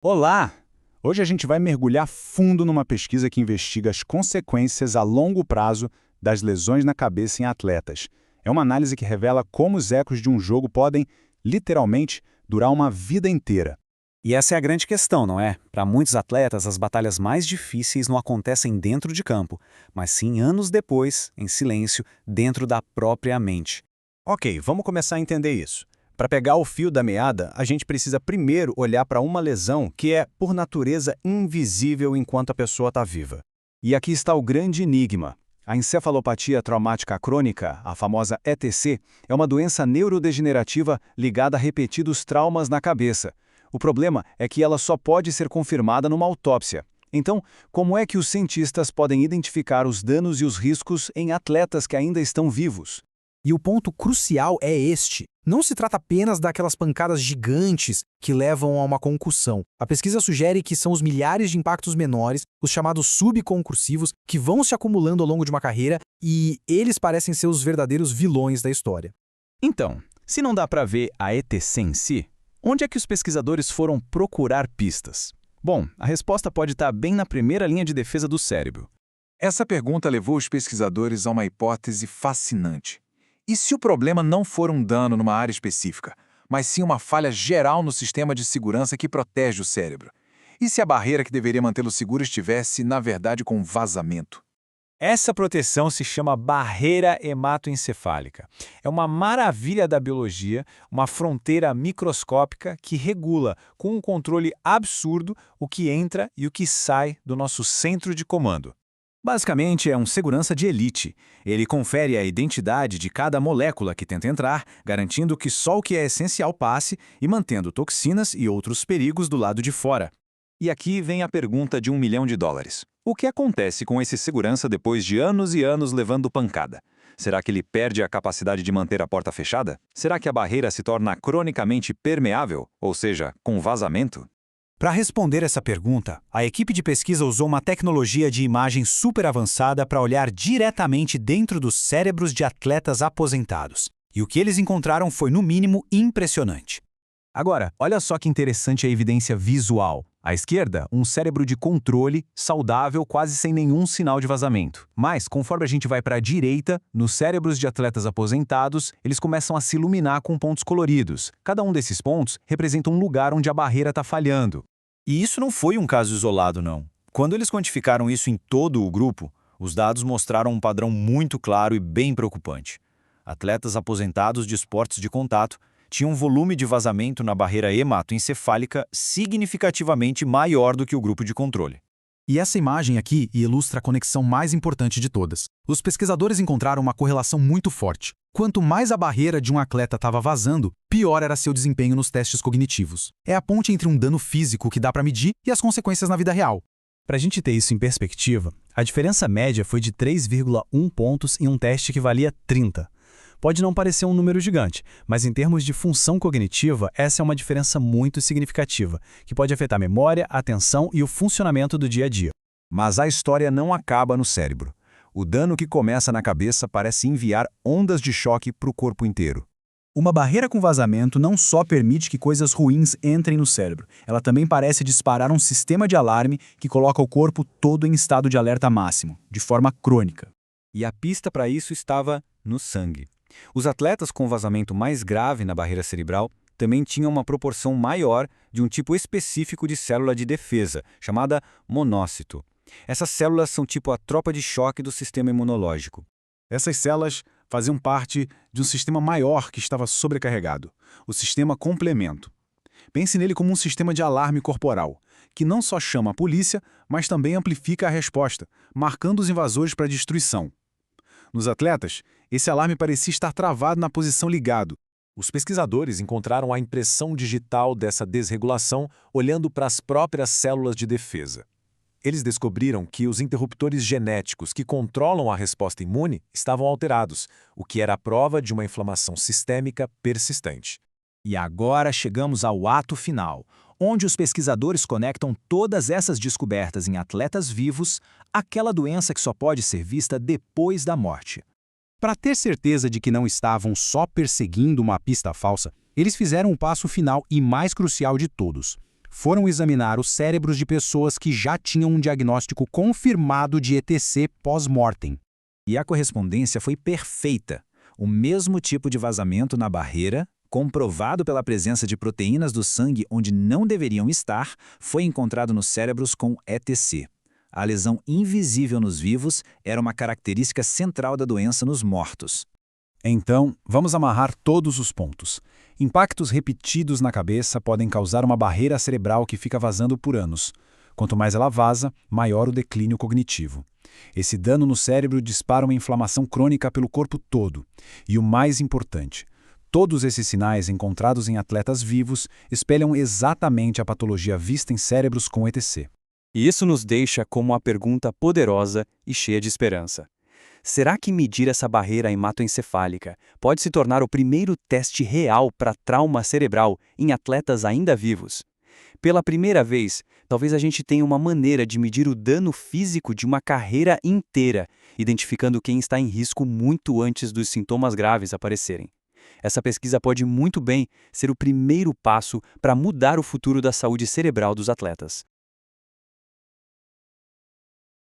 Olá! Hoje a gente vai mergulhar fundo numa pesquisa que investiga as consequências a longo prazo das lesões na cabeça em atletas. É uma análise que revela como os ecos de um jogo podem, literalmente, durar uma vida inteira. E essa é a grande questão, não é? Para muitos atletas, as batalhas mais difíceis não acontecem dentro de campo, mas sim anos depois, em silêncio, dentro da própria mente. Ok, vamos começar a entender isso. Para pegar o fio da meada, a gente precisa primeiro olhar para uma lesão que é, por natureza, invisível enquanto a pessoa está viva. E aqui está o grande enigma. A encefalopatia traumática crônica, a famosa ETC, é uma doença neurodegenerativa ligada a repetidos traumas na cabeça. O problema é que ela só pode ser confirmada numa autópsia. Então, como é que os cientistas podem identificar os danos e os riscos em atletas que ainda estão vivos? E o ponto crucial é este. Não se trata apenas daquelas pancadas gigantes que levam a uma concussão. A pesquisa sugere que são os milhares de impactos menores, os chamados subconcursivos, que vão se acumulando ao longo de uma carreira e eles parecem ser os verdadeiros vilões da história. Então, se não dá para ver a ETC em si, onde é que os pesquisadores foram procurar pistas? Bom, a resposta pode estar bem na primeira linha de defesa do cérebro. Essa pergunta levou os pesquisadores a uma hipótese fascinante. E se o problema não for um dano numa área específica, mas sim uma falha geral no sistema de segurança que protege o cérebro? E se a barreira que deveria mantê-lo seguro estivesse, na verdade, com vazamento? Essa proteção se chama barreira hematoencefálica. É uma maravilha da biologia, uma fronteira microscópica que regula, com um controle absurdo, o que entra e o que sai do nosso centro de comando. Basicamente, é um segurança de elite. Ele confere a identidade de cada molécula que tenta entrar, garantindo que só o que é essencial passe e mantendo toxinas e outros perigos do lado de fora. E aqui vem a pergunta de $1 milhão. O que acontece com esse segurança depois de anos e anos levando pancada? Será que ele perde a capacidade de manter a porta fechada? Será que a barreira se torna cronicamente permeável, ou seja, com vazamento? Para responder essa pergunta, a equipe de pesquisa usou uma tecnologia de imagem super avançada para olhar diretamente dentro dos cérebros de atletas aposentados. E o que eles encontraram foi, no mínimo, impressionante. Agora, olha só que interessante a evidência visual. À esquerda, um cérebro de controle, saudável, quase sem nenhum sinal de vazamento. Mas, conforme a gente vai para a direita, nos cérebros de atletas aposentados, eles começam a se iluminar com pontos coloridos. Cada um desses pontos representa um lugar onde a barreira está falhando. E isso não foi um caso isolado, não. Quando eles quantificaram isso em todo o grupo, os dados mostraram um padrão muito claro e bem preocupante. Atletas aposentados de esportes de contato tinham um volume de vazamento na barreira hematoencefálica significativamente maior do que o grupo de controle. E essa imagem aqui ilustra a conexão mais importante de todas. Os pesquisadores encontraram uma correlação muito forte. Quanto mais a barreira de um atleta estava vazando, pior era seu desempenho nos testes cognitivos. É a ponte entre um dano físico que dá para medir e as consequências na vida real. Para a gente ter isso em perspectiva, a diferença média foi de 3,1 pontos em um teste que valia 30. Pode não parecer um número gigante, mas em termos de função cognitiva, essa é uma diferença muito significativa, que pode afetar a memória, a atenção e o funcionamento do dia a dia. Mas a história não acaba no cérebro. O dano que começa na cabeça parece enviar ondas de choque para o corpo inteiro. Uma barreira com vazamento não só permite que coisas ruins entrem no cérebro, ela também parece disparar um sistema de alarme que coloca o corpo todo em estado de alerta máximo, de forma crônica. E a pista para isso estava no sangue. Os atletas com vazamento mais grave na barreira cerebral também tinham uma proporção maior de um tipo específico de célula de defesa, chamada monócito. Essas células são tipo a tropa de choque do sistema imunológico. Essas células faziam parte de um sistema maior que estava sobrecarregado, o sistema complemento. Pense nele como um sistema de alarme corporal, que não só chama a polícia, mas também amplifica a resposta, marcando os invasores para destruição. Nos atletas, esse alarme parecia estar travado na posição ligado. Os pesquisadores encontraram a impressão digital dessa desregulação olhando para as próprias células de defesa. Eles descobriram que os interruptores genéticos que controlam a resposta imune estavam alterados, o que era a prova de uma inflamação sistêmica persistente. E agora chegamos ao ato final, onde os pesquisadores conectam todas essas descobertas em atletas vivos àquela doença que só pode ser vista depois da morte. Para ter certeza de que não estavam só perseguindo uma pista falsa, eles fizeram o passo final e mais crucial de todos. foram examinar os cérebros de pessoas que já tinham um diagnóstico confirmado de ETC pós-mortem. E a correspondência foi perfeita. O mesmo tipo de vazamento na barreira, comprovado pela presença de proteínas do sangue onde não deveriam estar, foi encontrado nos cérebros com ETC. A lesão invisível nos vivos era uma característica central da doença nos mortos. Então, vamos amarrar todos os pontos. Impactos repetidos na cabeça podem causar uma barreira cerebral que fica vazando por anos. Quanto mais ela vaza, maior o declínio cognitivo. Esse dano no cérebro dispara uma inflamação crônica pelo corpo todo. E o mais importante, todos esses sinais encontrados em atletas vivos espelham exatamente a patologia vista em cérebros com ETC. E isso nos deixa com uma pergunta poderosa e cheia de esperança. Será que medir essa barreira hematoencefálica pode se tornar o primeiro teste real para trauma cerebral em atletas ainda vivos? Pela primeira vez, talvez a gente tenha uma maneira de medir o dano físico de uma carreira inteira, identificando quem está em risco muito antes dos sintomas graves aparecerem. Essa pesquisa pode muito bem ser o primeiro passo para mudar o futuro da saúde cerebral dos atletas.